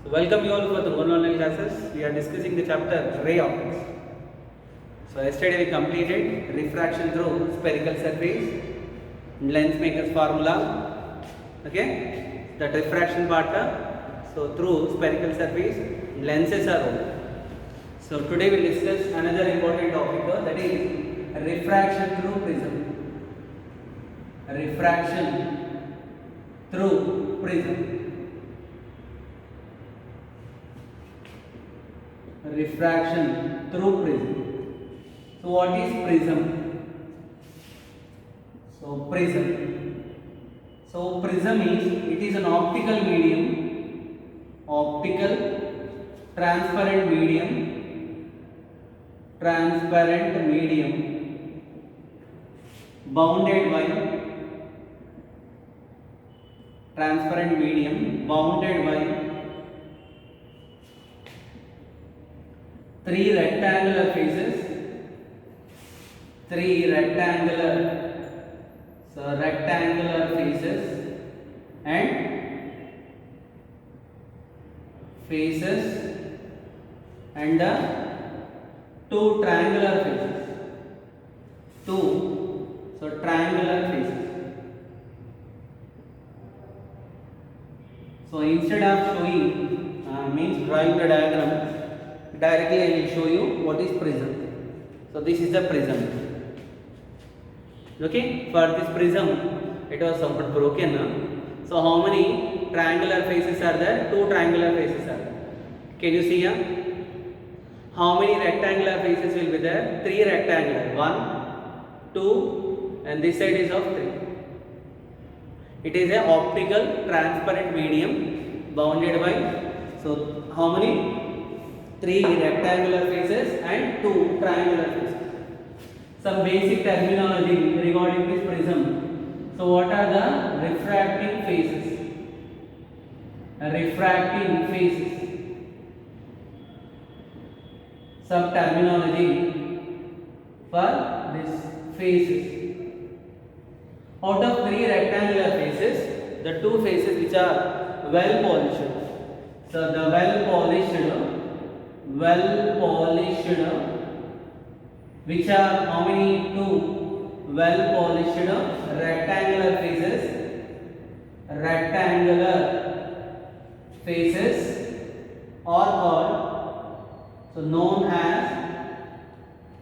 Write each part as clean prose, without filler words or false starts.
So welcome you all for the one online classes. We are discussing the chapter ray optics. So yesterday we completed refraction through spherical surface, lens maker's formula. Okay, that refraction part. So through spherical surface, lenses are open. So today we will discuss another important topic, that is refraction through prism. Refraction through prism. Refraction through prism. So what is prism? So prism is, it is an optical medium, optical transparent medium bounded by three rectangular faces, and the two triangular faces. Triangular faces. So instead of showing means drawing the diagram, directly I will show you what is prism. So this is the prism. Okay, for this prism it was somewhat broken. So how many triangular faces are there? Two triangular faces are there. Can you see here? How many rectangular faces will be there? Three rectangular. 1, 2, and this side is of 3. It is a optical transparent medium bounded by, so how many? 3 rectangular faces and 2 triangular faces. Some basic terminology regarding this prism. So what are the refracting faces? Some terminology for this faces. Out of 3 rectangular faces, the 2 faces which are well polished. So the well polished, which are how many? 2 well polished rectangular faces are called, so known as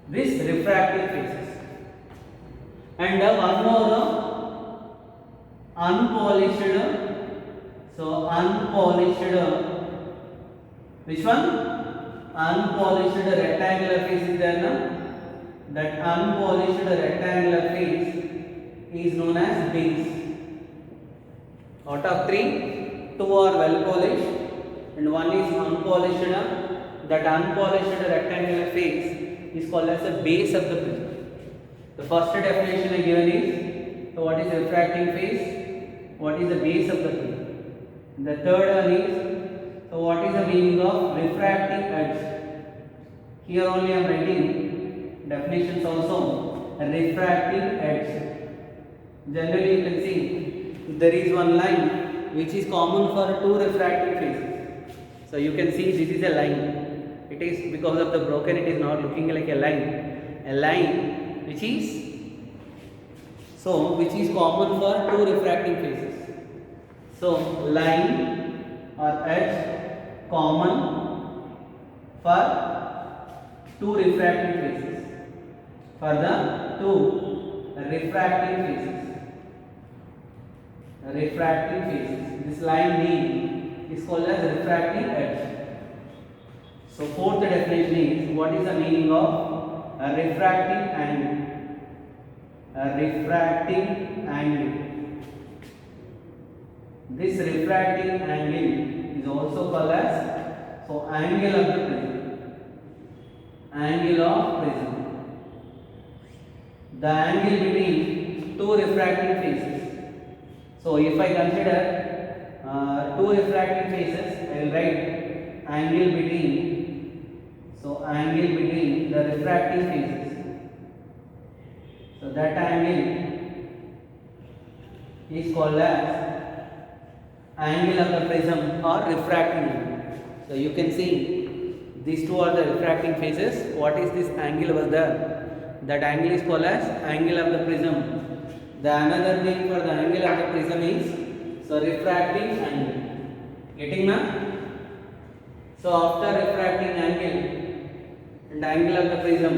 this refractive faces. And one more unpolished, which one? Unpolished rectangular face is there now. That unpolished rectangular face is known as base. Out of 3, 2 are well polished and 1 is unpolished. That unpolished rectangular face is called as the base of the prism. The first definition I given is, so what is refracting phase? What is the base of the prism? The third one is, so what is the meaning of refracting edge? Here only I am writing definitions also. Refracting edge. Generally you can see there is one line which is common for 2 refracting phases. So you can see this is a line. It is because of the broken, it is not looking like a line which is common for 2 refracting phases. So line or edge common for 2 refracting phases. For the 2 refracting phases, this line name is called as refracting edge. So fourth definition is, what is the meaning of a refracting angle? This refracting angle is also called as, so angle of the prism. The angle between 2 refracting faces. So if I consider 2 refracting faces, I will write angle between the refracting faces. So that angle is called as angle of the prism or refracting angle. So you can see these two are the refracting phases. What is this angle was there? That angle is called as angle of the prism. The another name for the angle of the prism is refracting angle. Getting now? So after refracting angle and angle of the prism,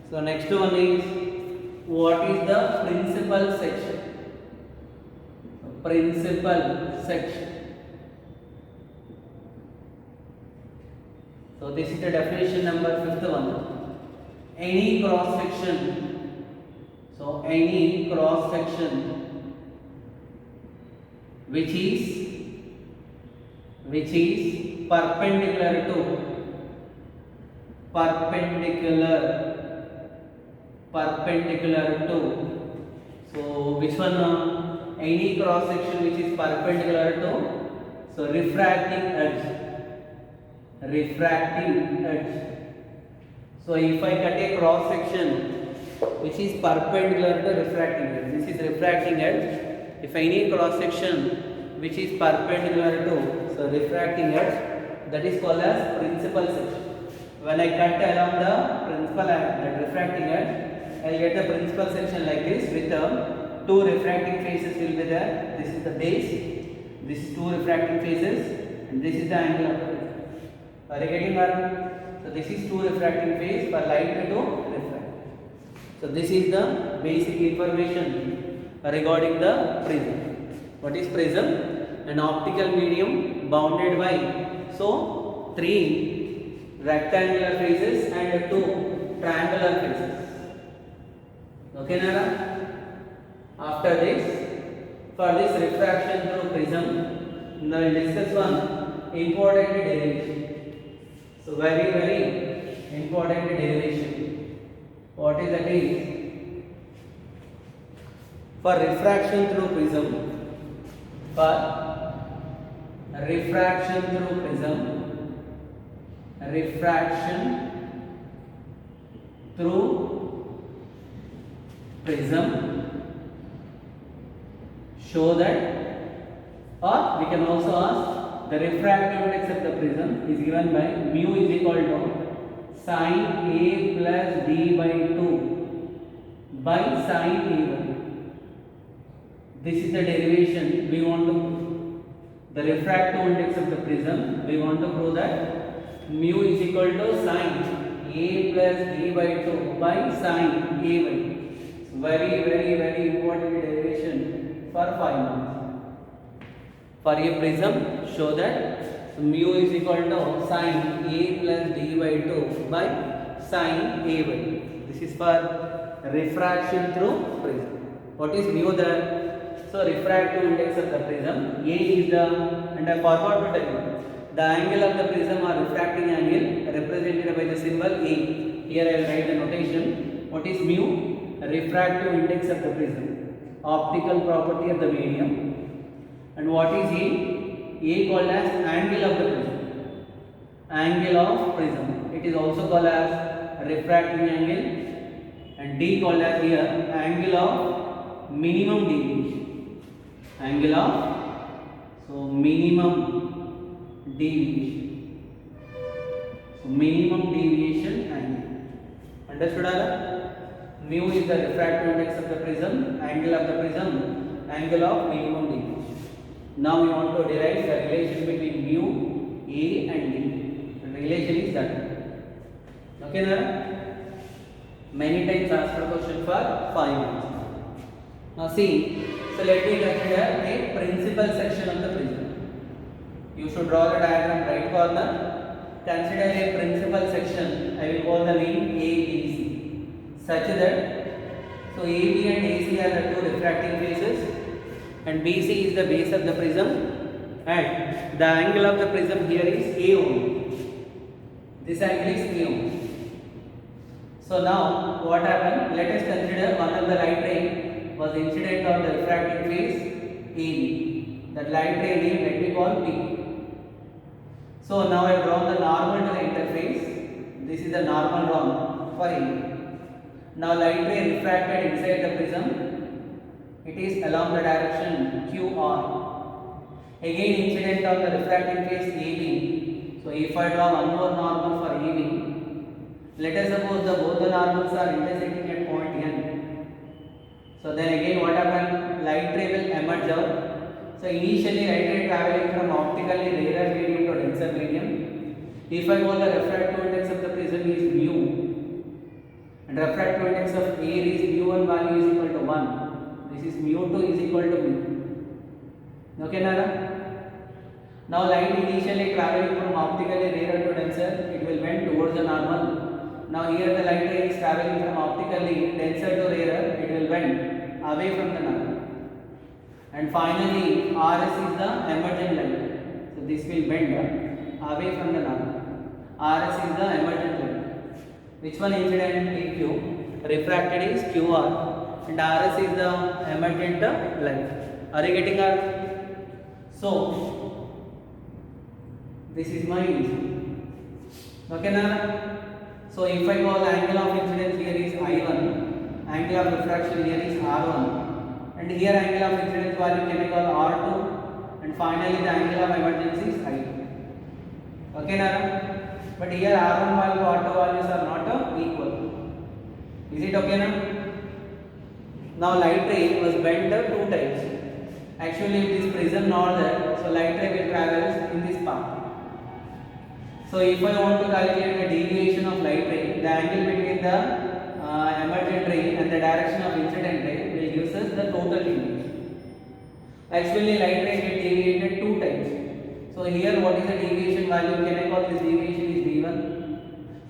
so next one is what is the principal section? Principal section. So this is the definition number 5th one. Any cross section. So any cross section which is perpendicular to. So which one? Any cross section which is perpendicular to. So refracting edge. So if I cut a cross section which is perpendicular to refracting edge, this is refracting edge. If any cross section which is perpendicular to refracting edge, that is called as principal section. When I cut along the principal edge, refracting edge, I will get the principal section like this with two refracting faces will be there. This is the base, this is two refracting faces, and this is the angle of the prism. Are you getting that? So this is two refracting phase for light to refract. So this is the basic information regarding the prism. What is prism? An optical medium bounded by three rectangular faces and two triangular faces. Okay, Nara? After this, for this refraction through prism, now we will discuss one important derivation. So very important derivation. What is that is? For refraction through prism, show that, or we can also ask the refractive index of the prism is given by mu is equal to sin A plus D by 2 by sin A1. This is the derivation we want to prove. The refractive index of the prism, we want to prove that mu is equal to sin A plus D by 2 by sin A1. So very important derivation for 5 marks. For a prism, show that mu is equal to sin A plus D by 2 by sin A1. This is for refraction through prism. What is mu there? So refractive index of the prism, A is the, and I forgot to tell you, the angle of the prism or refracting angle represented by the symbol A. Here I will write the notation. What is mu? Refractive index of the prism, optical property of the medium. And what is A? A called as angle of the prism. Angle of prism. It is also called as refracting angle. And D called as here angle of minimum deviation. Angle of minimum deviation. So minimum deviation angle. Understood, Ala? Mu is the refractive index of the prism. Angle of the prism. Angle of minimum deviation. Now we want to derive the relation between mu, A and D. The relation is that. Okay, Nara? Many times asked a question for 5 marks. Now see, so let me consider a principal section of the prism. You should draw the diagram right corner. Consider a principal section. I will call the name ABC. Such that, so AB and AC are the two refracting faces. And BC is the base of the prism, and the angle of the prism here is A only. This angle is A only. So now what happened? Let us consider one of the light ray was incident on the refracting phase AB. That light ray name let me call P. So now I have drawn the normal to the interface. This is the normal drawn for AB. Now light ray refracted inside the prism. It is along the direction QR. Again incident of the refracting phase AB. So if I draw one more normal for AB, let us suppose both the normals are intersecting at point N. So then again what happens? Light ray will emerge out. So initially light ray traveling from optically rarer medium to denser medium. If I call the refractive index of the prism is mu, and refractive index of air is mu1 value is equal to 1. This is mu2 is equal to mu. Okay, Nara? Now light initially traveling from optically rarer to denser, it will bend towards the normal. Now here the light ray is traveling from optically denser to rarer, it will bend away from the normal. And finally RS is the emergent light. So this will bend away from the normal. RS is the emergent light. Which one incident? PQ. Refracted is QR. And RS is the emergent light. Are you getting our? So this is my answer. Okay, now. So if I call the angle of incidence here is I1, angle of refraction here is R1, and here angle of incidence value can I call R2, and finally the angle of emergence is I2. Okay, now. But here R1 value, R2 values are not equal. Is it okay now? Now light ray was bent 2 times. Actually it is prism not there, so light ray will travel in this path. So if I want to calculate the deviation of light ray, the angle between the emergent ray and the direction of incident ray will give us the total deviation. Actually light ray get deviated 2 times. So here what is the deviation value? Can I call this deviation is d1?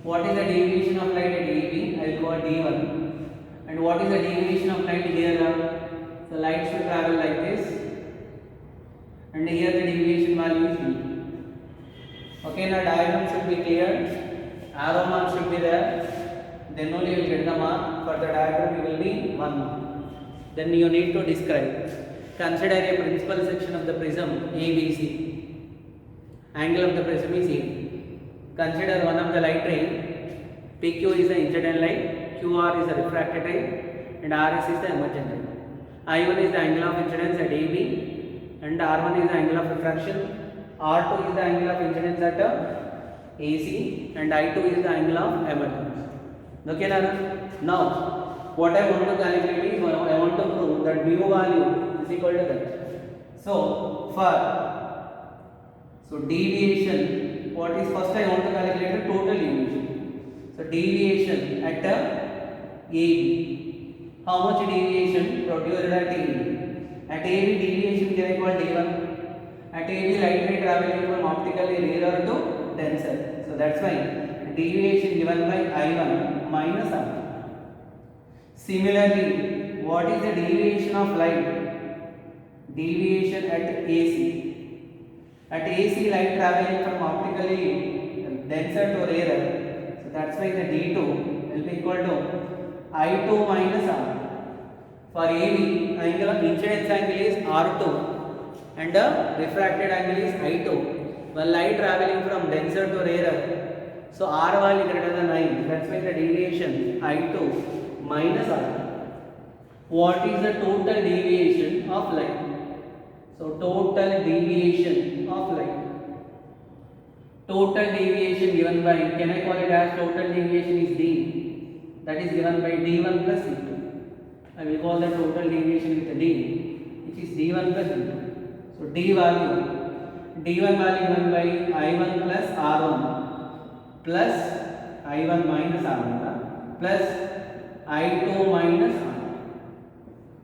What is the deviation of light at AB? I will call d1. And what is the deviation of light here? So light should travel like this, and here the deviation value is d. Okay, now diagram should be clear. Arrow mark should be there. Then only you will get the mark. For the diagram, you will be 1 mark. Then you need to describe. Consider a principal section of the prism ABC. Angle of the prism is A. Consider one of the light ray. PQ is the incident light, QR is the refracted ray, and RS is the emergent ray. I1 is the angle of incidence at AB, and R1 is the angle of refraction. R2 is the angle of incidence at AC, and I2 is the angle of emergence. Okay, now what I want to calculate is I want to prove that mu value is equal to that. So deviation, what is first I want to calculate the total deviation. So deviation at AB. How much deviation produced at AB? At AB deviation can I call D1. At AB light ray traveling from optically rarer to denser. So that's why deviation given by I1 minus R. Similarly, what is the deviation of light? Deviation at AC. At AC light traveling from optically denser to rarer. So that's why the D2 will be equal to I2 minus R. For AB, angle of incidence angle is R2 and the refracted angle is I2. While light traveling from denser to rarer, so R value greater than 9. That's why the deviation I2 minus R. What is the total deviation of light? So total deviation of light. Total deviation given by, can I call it as total deviation is D. That is given by D1 plus D2. I will call the total deviation with D, which is D1 plus D2. So D value, D1 value given by I1 plus R1 plus I1 minus R1 plus I2 minus R1,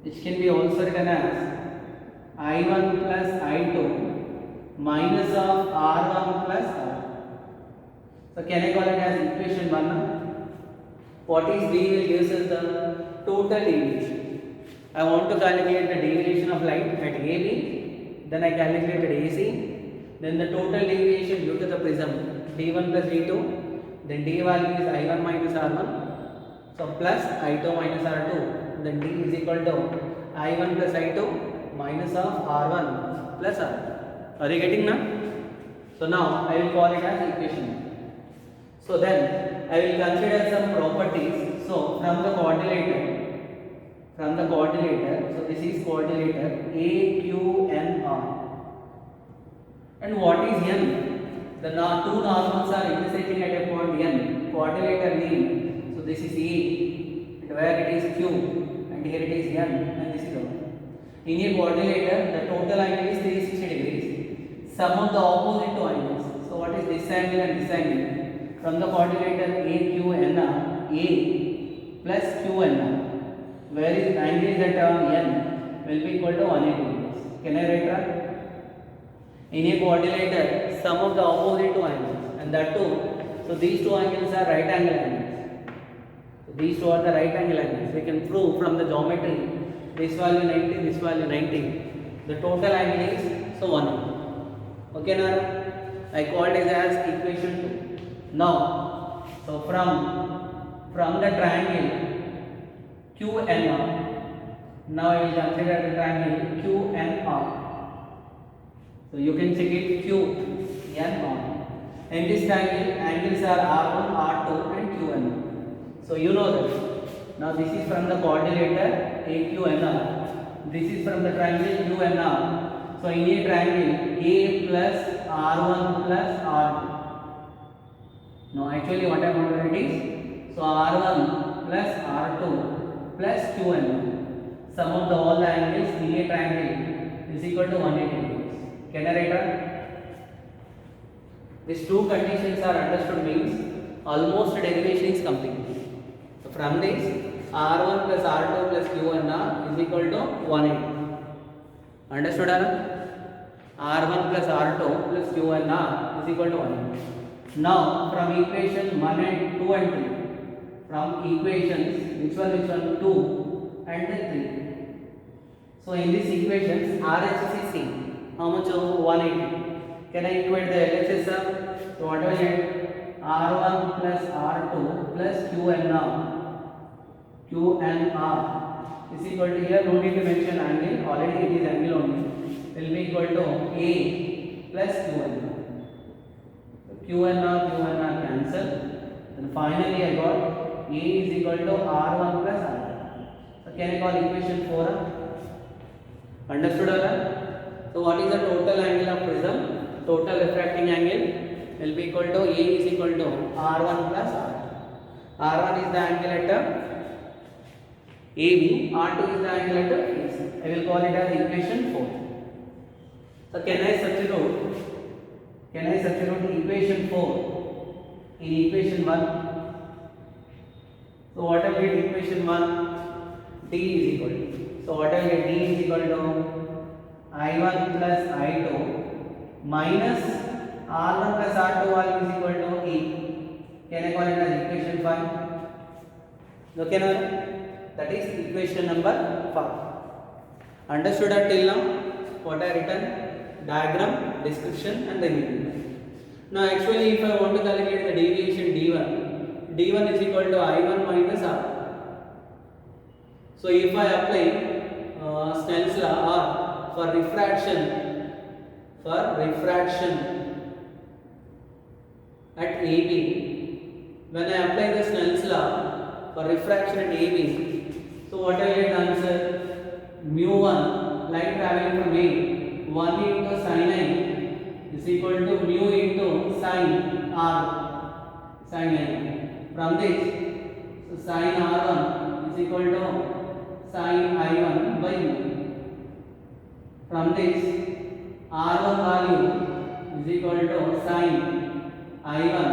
which can be also written as I1 plus I2 minus of R1 plus R. So can I call it as equation 1? What is D will gives us the total deviation. I want to calculate the deviation of light at AB. Then I calculated AC, then the total deviation due to the prism D1 plus D2, then D value is I1 minus R1, so plus I2 minus R2, then D is equal to I1 plus I2 minus of R1 plus R2. Are you getting now? So now I will call it as equation. So then I will consider some properties. So from the coordinator, so this is coordinator A, Q, N, R. And what is N? The two normals are intersecting at a point N. Quadrilateral name. So this is A, and where it is Q, and here it is N, and this is O. In a quadrilateral, the total angle is 360 degrees. Sum of the opposite two angles. So what is this angle and this angle? From the quadrilateral AQNR, A plus QNR, where is angle is at N will be equal to 180 degrees. Can I write that? In a quadrilateral, sum of the opposite two angles, and that too. So these two angles are right angle angles. So these two are the right angle angles. We can prove from the geometry. This value 90, this value 90. The total angle is so 180. Okay, now I called it as equation 2. Now, so from the triangle QNR, now I will consider the triangle QNR. So you can check it QNR. In this triangle, angles are R1, R2 and QN. So you know that. Now this is from the quadrilateral AQNR. This is from the triangle QNR. So in a triangle A plus R1 plus R2. Now actually what I want to write is, so R1 plus R2 plus QN. Sum of all the angles in a triangle is equal to 180 degrees. Can I write that? These two conditions are understood means almost derivation is complete. So from this R1 plus R2 plus QNR is equal to 180. Understood? R1 plus R2 plus QNR is equal to 180. Now from equation 1 and 2 and 3. From equations which one 2 and 3. So in these equations RHS is same. How much of 180? Can I equate the LHS? So what will get? R1 plus R2 plus QNR is equal to, here no need to mention angle, already it is angle only, will be equal to A plus QNR. So QNR cancel, and finally I got A is equal to R1 plus R2. So can I call equation 4? Understood? So what is the total angle of prism? Total refracting angle will be equal to A is equal to R1 plus R2. R1 is the angle at AB, R2 is the angle at AC. I will call it as equation 4. So can I substitute equation 4 in equation 1? So what will get equation 1? D is equal to. So what will get D is equal to I1 plus I2 minus R1 plus R2 value is equal to E. Can I call it as equation 5? Okay, now that is equation number 5. Understood till now? What I written? Diagram, description and remaining. Now actually if I want to calculate the deviation D1 is equal to I1 minus R. So if I apply Snell's law R for refraction at AB, when I apply the Snell's law for refraction at AB, so what I get answer? Mu1, light traveling from A, 1 into sin I is equal to mu into sin R, sin I. From this, so sin R1 is equal to sin I1 by mu. From this, R1 value is equal to sin I1,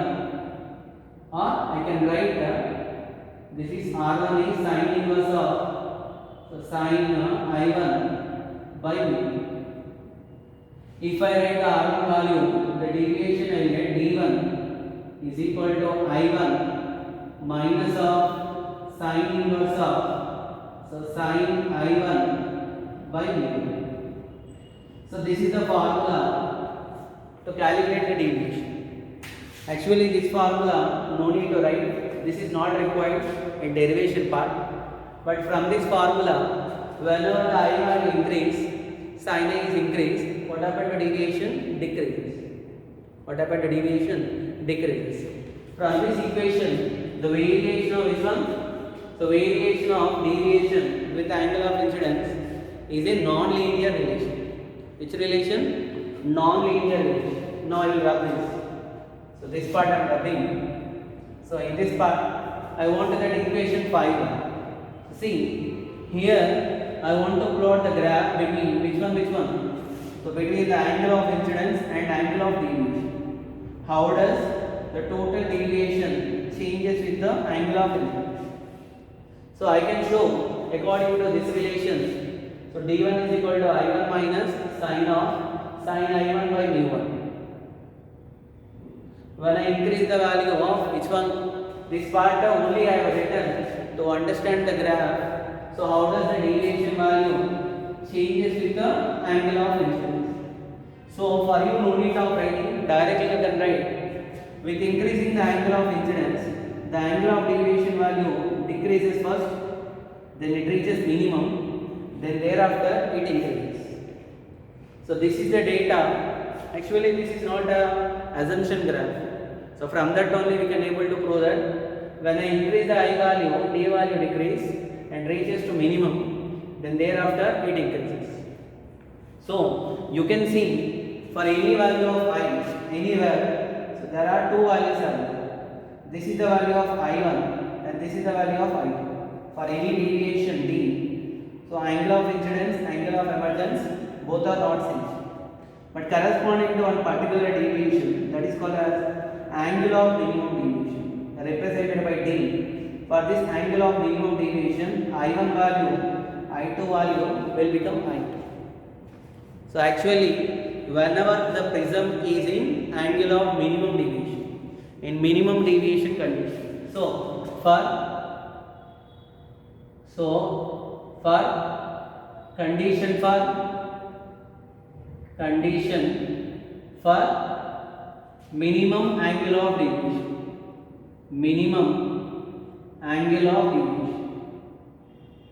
or I can write this is R1 is sin inverse of, so sin I1 by mu. If I write the R1 value, the deviation I will get D1 is equal to I1 minus of sin inverse of, so sin I1 by mu. So this is the formula to calculate the deviation. Actually this formula no need to write, this is not required in derivation part, but from this formula whenever the I value increase, sin I is increased, what happened to deviation? Decreases. What happened to deviation? Decreases. From this equation, the variation of which one? So variation of deviation with angle of incidence is a non-linear relation. Which relation? Non-linear relation. Now I will rub this. So this part I am rubbing. So in this part I want that equation 5. See here I want to plot the graph between which one? So between the angle of incidence and angle of deviation. How does the total deviation changes with the angle of incidence? So I can show according to this relation. So d1 is equal to I1 minus sine I1 by mu1. When I increase the value of which one? This part only I have written to understand the graph. So how does the deviation value changes with the angle of incidence? So for you no need of writing, directly you can write. With increasing the angle of incidence, the angle of deviation value decreases first, then it reaches minimum, then thereafter it increases. So this is the data. Actually this is not a assumption graph. So from that only we can able to prove that when I increase the I value, D value decrease and reaches to minimum, then thereafter it increases. So you can see for any value of I, anywhere, so there are two values are. This is the value of I1 and this is the value of I2. For any deviation D, so angle of incidence, angle of emergence, both are not same. But corresponding to one particular deviation, that is called as angle of minimum deviation, represented by D. For this angle of minimum deviation, I1 value, I2 value will become I2. So actually, whenever the prism is in angle of minimum deviation, in minimum deviation condition. So for condition for minimum angle of deviation,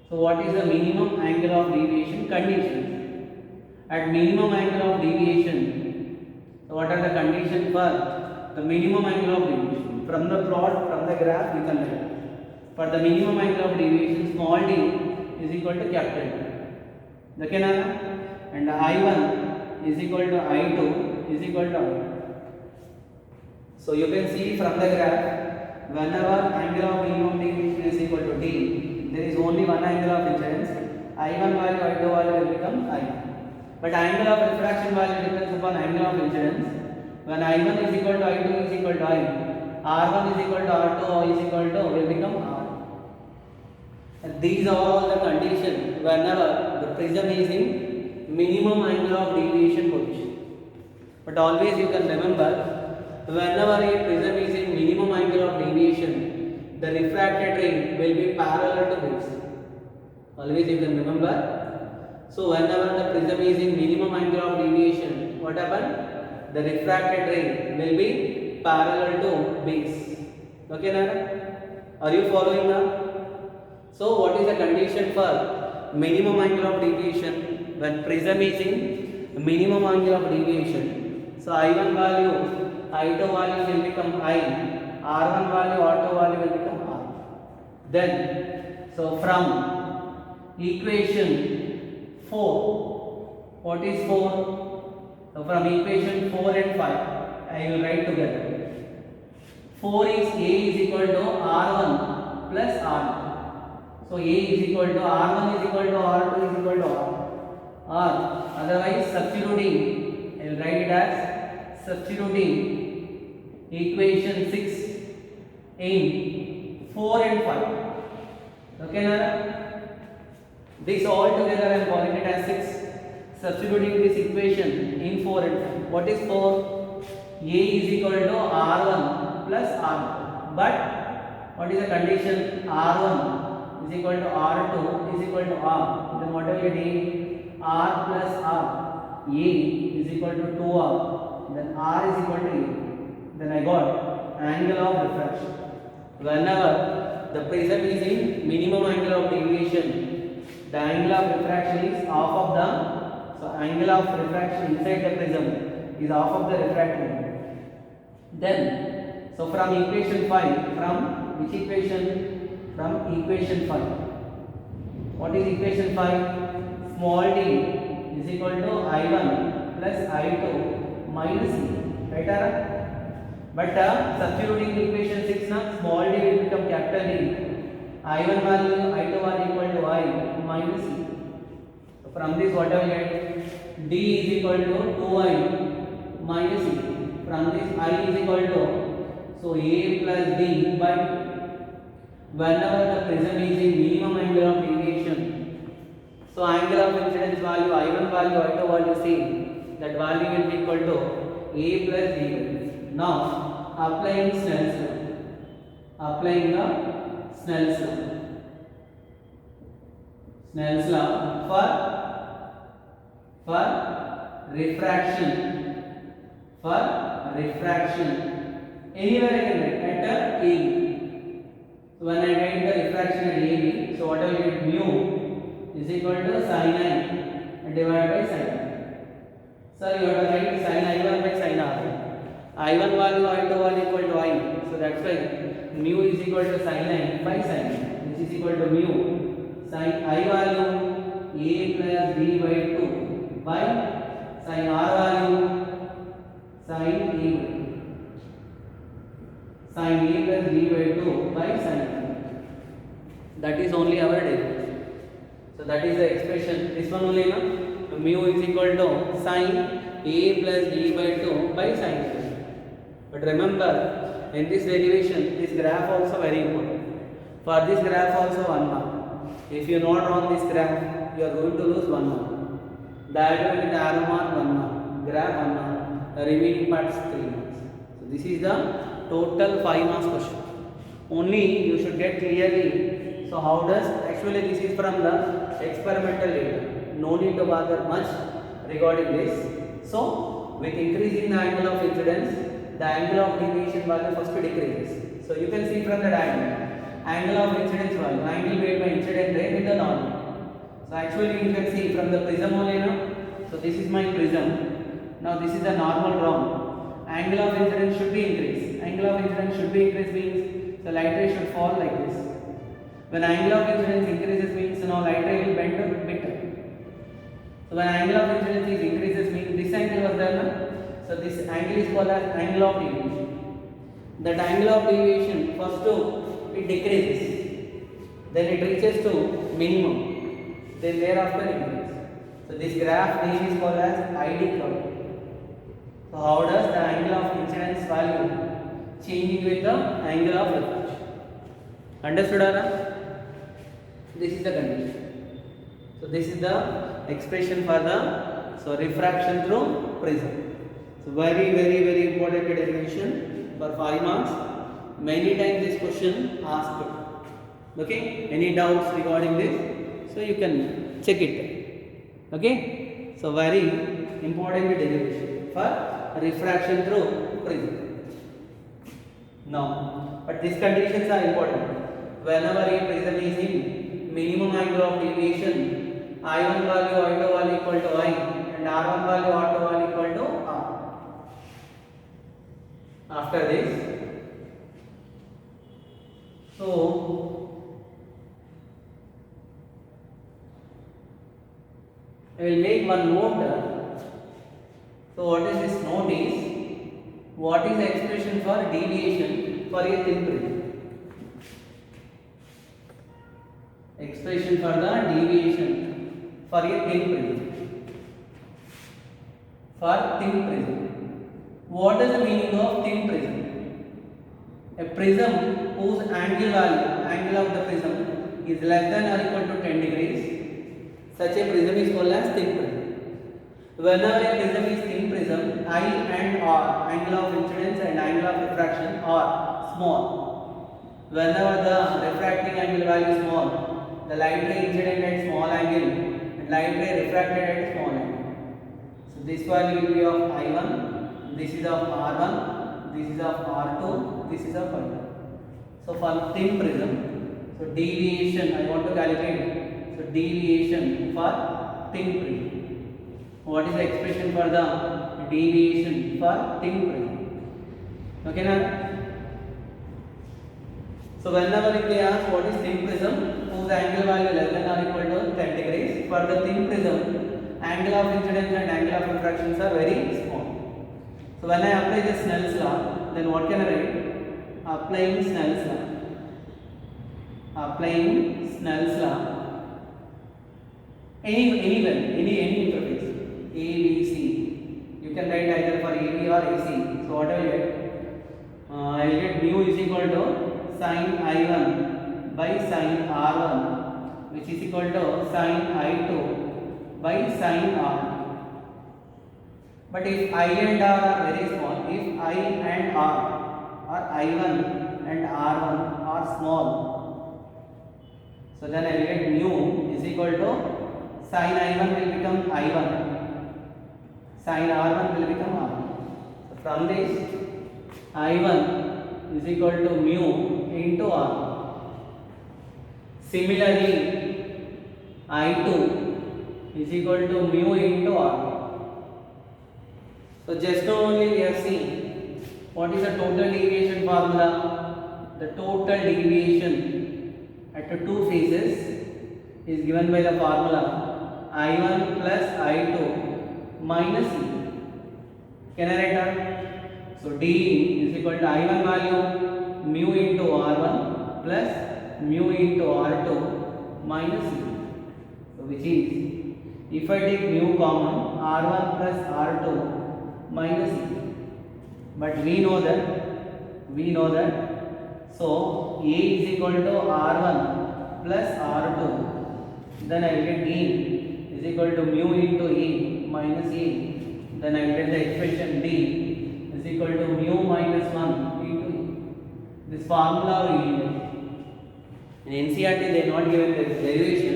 So what is the minimum angle of deviation condition? At minimum angle of deviation, so what are the conditions for the minimum angle of deviation? From the plot, from the graph you can write. For the minimum angle of deviation, small d is equal to capital D. Okay, and I1 is equal to I2 is equal to I2. So you can see from the graph, whenever angle of minimum deviation is equal to D, there is only one angle of incidence. I1 value, I2 value will become I. But angle of refraction value depends upon angle of incidence. When I1 is equal to I2 is equal to I, R1 is equal to R2 or is equal to will become R. And these are all the conditions whenever the prism is in minimum angle of deviation position. But always you can remember, whenever a prism is in minimum angle of deviation, the refracted ray will be parallel to base. Always you can remember. So whenever the prism is in minimum angle of deviation, what happens? The refracted ray will be parallel to base. Okay, Nara? Are you following now? So what is the condition for minimum angle of deviation? When prism is in minimum angle of deviation, so I1 value, I2 value will become I, R1 value, R2 value will become R. Then, so from equation 4, what is 4? So from equation 4 and 5, I will write together. 4 is A is equal to R1 plus R2. So A is equal to R1 is equal to R2 is equal to R. Otherwise substituting, I will write it as substituting equation 6 in 4 and 5. Okay, Nara? This all together I am calling it as 6. Substituting this equation in 4 and 5. What is 4? A is equal to R1 plus R2. But what is the condition? R1 is equal to R2 is equal to R. Then what will you get? R plus R. A is equal to 2R. Then R is equal to A. Then I got angle of refraction. Whenever the prism is in minimum angle of deviation, the angle of refraction is half of the, so angle of refraction inside the prism is half of the refractive. Then, so from equation 5, from which equation? From equation 5. What is equation 5? Small d is equal to I1 plus I2 minus E. Right? But substituting equation 6 now, small d will become capital D. I1 value, I2 value equal to I minus E. So from this what I will get? D is equal to 2I minus E. From this I is equal to, so A plus D by 2. Whenever the prism is in minimum angle of deviation, so angle of incidence value, I1 value, I2 value same, that value will be equal to A plus D by 2. Now applying Snell's law. Applying the Snell's law. Snell's law for refraction. For refraction. Anywhere I can write at AB. So when I write the refraction at AB, so what I will get, mu is equal to sin I and divided by sin I. So you have to write sin I1 by sin R. I1 value, I2 value equal to I. So that's why mu is equal to sin I by sin I, which is equal to mu sin I value A plus B by 2 by sin R value sin A by 2. Sin A plus B by 2 by sin A. That is only our derivation. So that is the expression. This one only na. Mu is equal to sin A plus B by 2 by sin A. But remember, in this derivation, this graph also very important. For this graph also 1 mark. If you not draw this graph, you are going to lose 1 mark. Diagram with arrow mark 1 mark. Graph 1 mark. The remaining parts 3 marks. So this is the total 5 marks question. Only you should get clearly. So how does, actually this is from the experimental data. No need to bother much regarding this. So with increasing the angle of incidence, the angle of deviation value first decreases. So you can see from the diagram, angle of incidence value, angle made by incident ray with the normal. So actually you can see from the prism only now. So this is my prism. Now this is the normal drawn. Angle of incidence should be increased. Angle of incidence should be increased means the light ray should fall like this. When angle of incidence increases means now light ray will bend a bit. So when angle of incidence is increases means this angle was there now. So this angle is called as angle of deviation. That angle of deviation first it decreases, then it reaches to minimum, then thereafter increases. So this graph name is called as ID curve. So how does the angle of incidence value changing with the angle of refraction? Understood, Ara? This is the condition. So this is the expression for the refraction through prism. So very important derivation for 5 marks. Many times this question asked. Okay, any doubts regarding this? So you can check it. Okay, so very important derivation for refraction through prism. Now, but these conditions are important. Whenever a prism is in minimum angle of deviation, I1 value, I2 value equal to I, and R1 value, R2 value equal to R. After this, so I will make one note. So what is this note is, what is the expression for deviation for a thin prism? Expression for the deviation for a thin prism. For thin prism. What is the meaning of thin prism? A prism whose angle value, angle of the prism is less than or equal to 10 degrees, such a prism is called as thin prism. Whenever a prism is thin prism, I and R, angle of incidence and angle of refraction, are small. Whenever the refracting angle value is small, the light ray incident at small angle and light ray refracted at small angle. So this value will be of I1, this is of R1, this is of R2, this is of R2. So for thin prism, so deviation I want to calculate. So deviation for thin prism. What is the expression for the deviation for thin prism? Okay, now. So whenever they ask what is thin prism, whose angle value less than or equal to 10 degrees, for the thin prism, angle of incidence and angle of refractions are very small. So when I apply the Snell's law, then what can I write? Applying Snell's law. Applying Snell's law. Any interface, A, B, C. You can write either for AB or AC. So what I will get? I will get mu is equal to sin I1 by sin R1, which is equal to sin I2 by sin R2. But if I and R are very small, if I and R or I1 and R1 are small, so then I will get mu is equal to sin I1 will become I1, sin R1 will become R1. So from this, I1 is equal to mu into R. Similarly, I2 is equal to mu into R. So just now only we have seen what is the total deviation formula. The total deviation at the two phases is given by the formula I1 plus I2 minus E. Can I write down? So D is equal to I1 value mu into R1 plus mu into R2 minus E. So which is, if I take mu common, R1 plus R2 minus E. But we know that so A is equal to R1 plus R2, then I will get D is equal to mu into E minus E, then I will get the expression D is equal to mu minus 1 into E. This formula we need. In NCERT they are not given this derivation,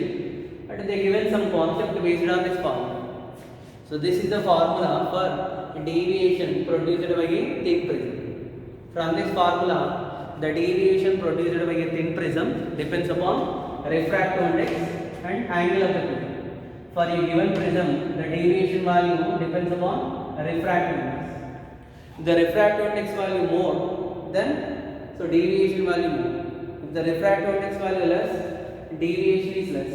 but they are given some concept based on this formula. So this is the formula for deviation produced by a thin prism. From this formula, the deviation produced by a thin prism depends upon refractive index and angle of the prism. For a given prism, the deviation value depends upon refractive index. The refractive index value more, then so deviation value more. If the refractive index value less, deviation is less.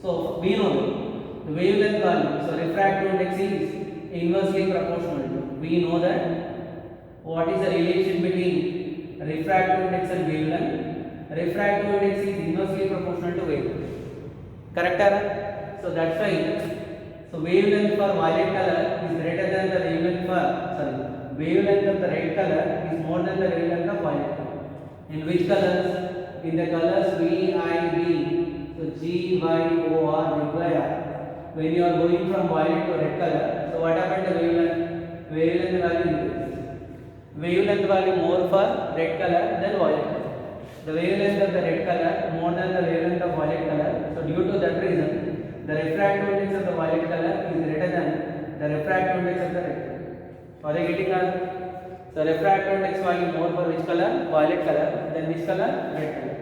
So we know that the wavelength value, so refractive index is inversely proportional to. We know that what is the relation between refractive index and wavelength? Refractive index is inversely proportional to wavelength. Correct? So that's why. So wavelength for violet color is greater than the wavelength for wavelength of the red color is more than the wavelength of violet color. In which colors? In the colors V, I, B. So G, Y, O, R, reply R. When you are going from violet to red color, so what happened to wavelength? Wavelength value increases. Wavelength value more for red color than violet color. The wavelength of the red color more than the wavelength of violet color. So due to that reason, the refractive index of the violet color is greater than the refractive index of the red color. Are they getting that? So refractive index value more for which color? Violet color. Then which color? Red color.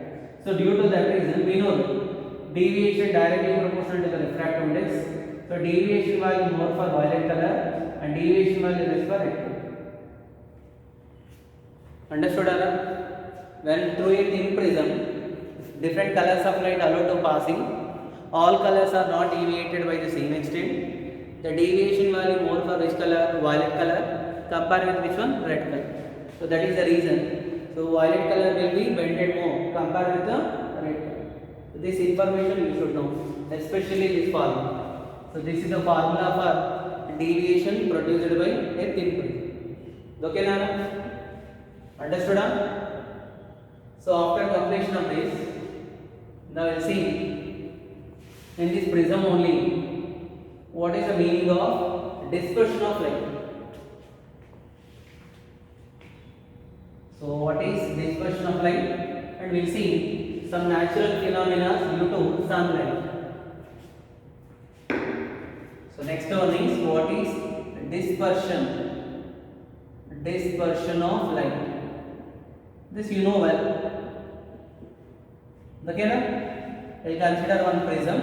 So due to that reason, we know that deviation directly proportional to the refractive index. So deviation value more for violet color and deviation value less for red color. Understood, Anna? When through a thin prism, different colors of light allowed to passing, all colors are not deviated by the same extent. The deviation value more for which color? Violet color. Compare with which one? Red color. So that is the reason. So violet color will be bended more compared with the red color. So this information you should know, especially this formula. So this is the formula for deviation produced by a thin prism. Okay, Nana? Understood? So after completion of this, now we will see in this prism only what is the meaning of dispersion of light. So what is dispersion of light? And we will see some natural phenomena due to sunlight. So next one is what is dispersion? Dispersion of light. This you know well. Okay, now we will consider one prism.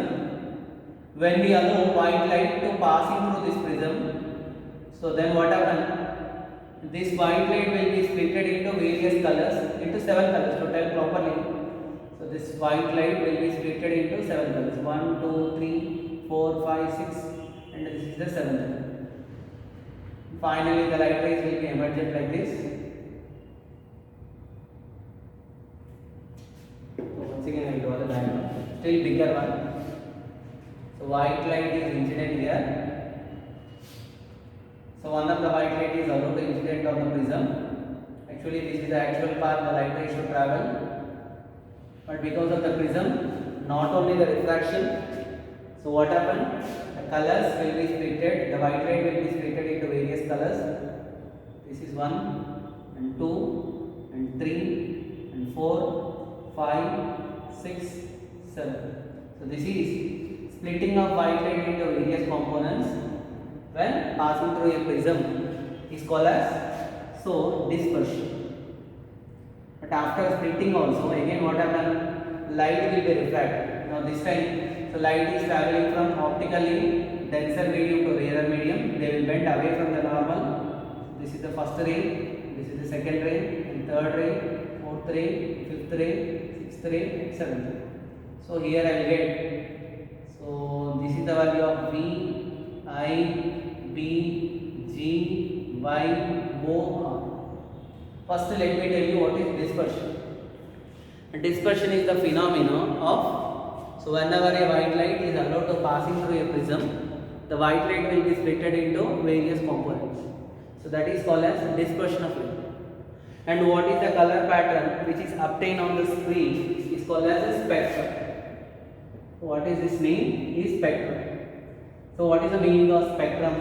When we allow white light to passing through this prism, so then what happens? This white light will be split into various colors, into 7 colors to tell properly. So this white light will be split into 7 colors. 1, 2, 3, 4, 5, 6, and this is the 7th. Finally, the light rays will be emergent like this. still bigger one. So white light is incident here. So one of the white light is allowed to incident on the prism. Actually this is the actual path the light ray should travel, but because of the prism, not only the refraction, so what happened? The colors will be splitted, the white light will be splitted into various colors. This is 1 and 2 and 3 and 4, 5, 6, 7. So this is splitting of white light into various components when passing through a prism is called as dispersion. But after splitting also, again what happens? Light will be refracted. Now this time, so light is traveling from optically denser medium to rarer medium. They will bend away from the normal. This is the first ray, this is the second ray, and third ray, fourth ray, fifth ray, sixth ray, and seventh ray. So here I will get, so this is the value of V, I, B, G, Y, O, R. First let me tell you what is dispersion. Dispersion is the phenomena of, so whenever a white light is allowed to passing through a prism, the white light will be split into various components. So that is called as dispersion of light. And what is the color pattern which is obtained on the screen is called as a spectrum. What is this name? Is spectrum. So what is the meaning of spectrum?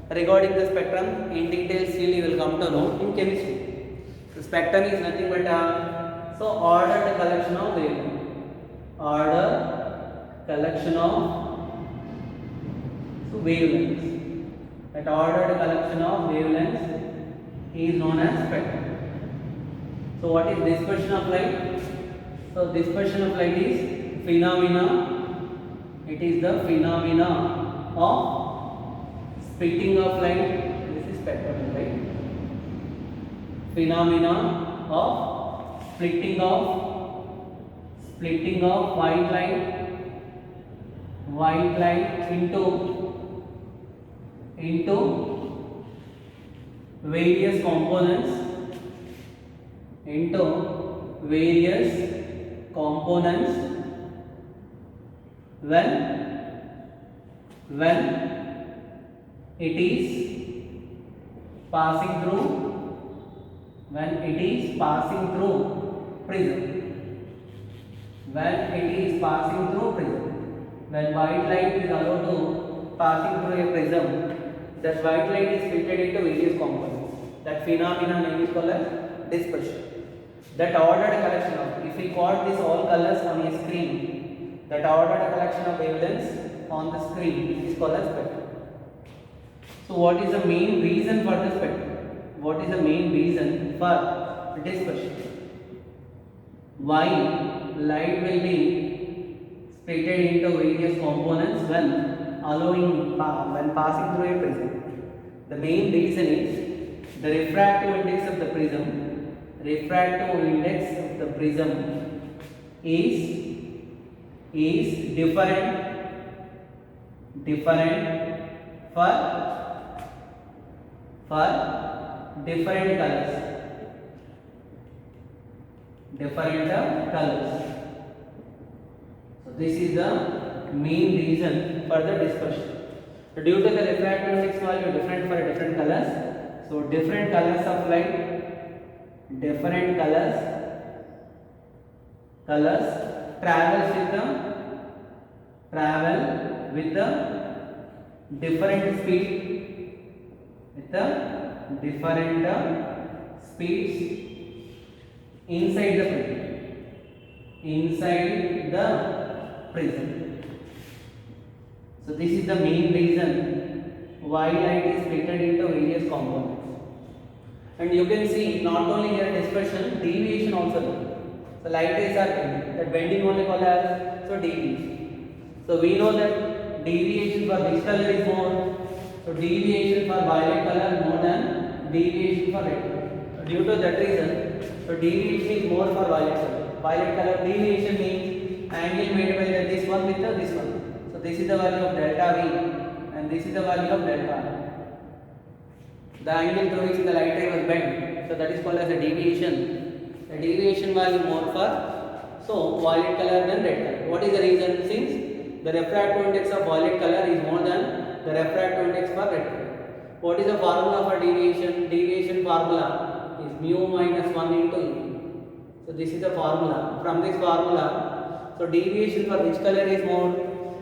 Regarding the spectrum, in detail still you will come to know in chemistry. So spectrum is nothing but ordered collection of wavelengths. Ordered collection of wavelengths. That ordered collection of wavelengths is known as spectrum. So what is dispersion of light? So dispersion of light is phenomena. It is the phenomena of splitting of light. This is spectrum of light. Phenomena of splitting of white light into various components, when it is passing through prism. When white light is allowed to passing through a prism, that white light is split into various components. That phenomena name is called as dispersion. That ordered collection of, if we plot this all colors on a screen, that ordered collection of wavelengths on the screen is called as spectrum. So what is the main reason for the spectrum? What is the main reason for dispersion? Why light will be split into various components when passing through a prism? The main reason is the refractive index of the prism. Refractive index of the prism is different for different colors. So this is the main reason for the dispersion. So due to the refractive index value different for different colors, so different colors of light, different colors travel with the different speeds inside the prism. So this is the main reason why light is split into various components. And you can see not only here dispersion, deviation also there. So light rays are bending. That bending only called as deviation. So we know that deviation for this color is more. So deviation for violet color more than deviation for red color. Due to that reason, so deviation is more for violet color. Violet color deviation means angle made by this one with this one. So this is the value of delta V and this is the value of delta R. The angle through which the light ray was bent, so that is called as a deviation. The deviation value more for So violet color than red color. What is the reason? Since the refractive index of violet color is more than the refractive index for red color. What is the formula for deviation? Deviation formula is mu minus 1 into E. So this is the formula. From this formula, so deviation for which color is more?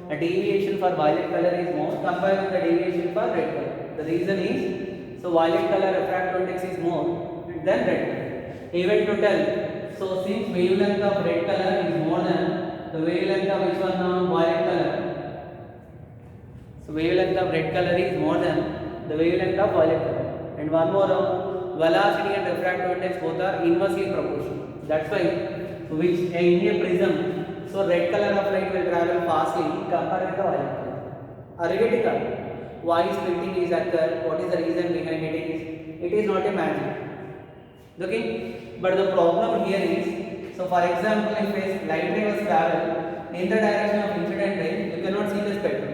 A deviation for violet color is more compared with the deviation for red color. The reason is, so violet color refractive index is more than red color. Even to tell, so since wavelength of red color is more than the wavelength of which one now? Violet color. So wavelength of red color is more than the wavelength of violet color. And one more, velocity and refractive index both are inversely proportional. That's why, so which in a prism, so red color of light will travel fastly compared with the violet color. Are you getting that? Why splitting is occurred? What is the reason behind it is not a magic. Okay, but the problem here is, so for example, if a light ray was travel in the direction of incident ray, you cannot see the spectrum.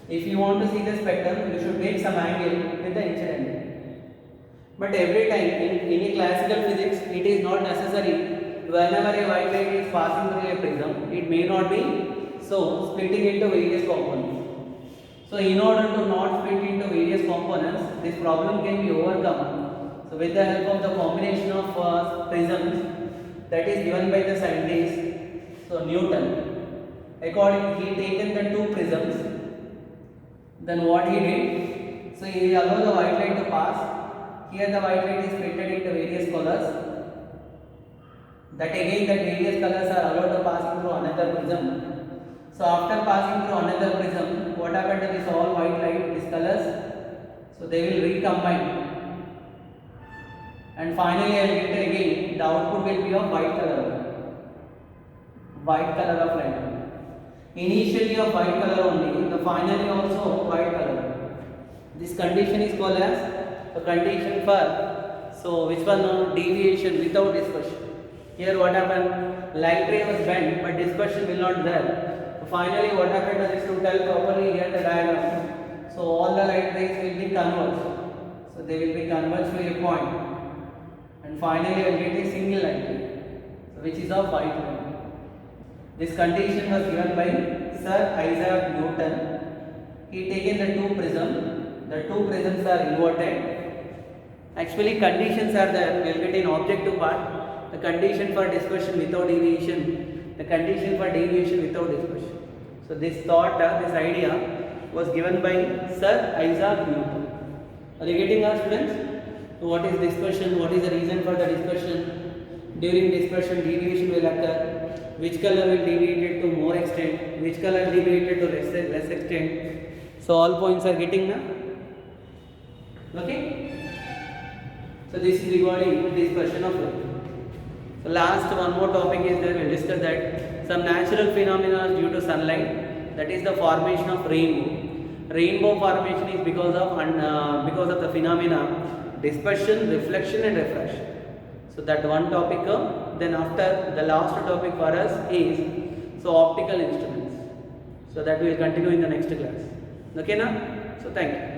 If you want to see the spectrum, you should make some angle with the incident ray. But every time in a classical physics, it is not necessary. Whenever a white light is passing through a prism, it may not be so splitting into various components. So in order to not split into various components, this problem can be overcome. So with the help of the combination of prisms that is given by the scientist, so Newton, accordingly he taken the two prisms. Then what he did? So he allowed the white light to pass. Here the white light is split into various colors. That again that various colors are allowed to pass through another prism. So after passing through another prism, what happened to this all white light, these colors? So they will recombine. And finally I will get again the output will be of white color. White color of light. Initially of white color only, the finally also white color. This condition is called as the condition for, so which one? Deviation without dispersion. Here what happened? Light ray was bent but dispersion will not there. So finally what happened to this, to tell properly here the diagram. So all the light rays will be converged. So they will be converged to a point. And finally I will get a single light ray, so which is of white light. This condition was given by Sir Isaac Newton. He taken the two prisms. The two prisms are inverted. Actually conditions are there. We will get an objective part. The condition for dispersion without deviation. The condition for deviation without dispersion. So this thought, this idea was given by Sir Isaac Newton. Are you getting our students? So what is dispersion? What is the reason for the dispersion? During dispersion deviation will occur. Which color will deviate to more extent? Which color deviated to less extent? So all points are getting now. Okay? So this is regarding dispersion of light. So last one more topic is there. We will discuss that some natural phenomena due to sunlight. That is the formation of rainbow. Rainbow formation is because of the phenomena dispersion, reflection, and refraction. So that one topic. Then after the last topic for us is so optical instruments. So that we will continue in the next class. Okay, na? So thank you.